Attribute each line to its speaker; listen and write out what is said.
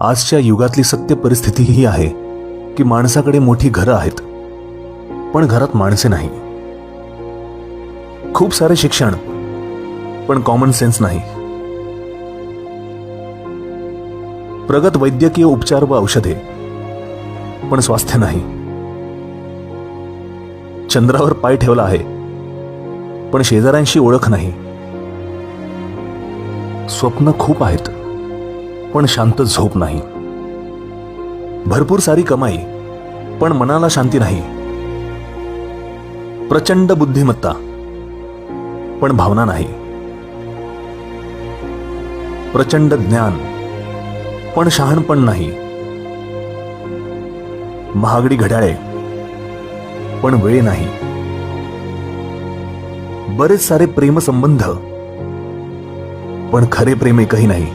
Speaker 1: आजच्या युगातली सत्य परिस्थिती ही आहे की माणसाकडे मोठी घरं आहेत, पण घरात माणसे नाही. खूप सारे शिक्षण, पण कॉमन सेन्स नाही. प्रगत वैद्यकीय उपचार व औषधे, पण स्वास्थ्य नाही. चंद्रावर पाय ठेवला आहे, पण शेजाऱ्यांशी ओळख नाही. स्वप्न खूप आहेत, पण शांत झोप नाही. भरपूर सारी कमाई, पण मनाला शांती नाही. प्रचंड बुद्धिमत्ता, पण भावना नाही. प्रचंड ज्ञान, पण शहाणपण नाही. महागडी घड्याळे, पण वेळ नाही. बरेच सारे प्रेमसंबंध, पण खरे प्रेम एकही नाही.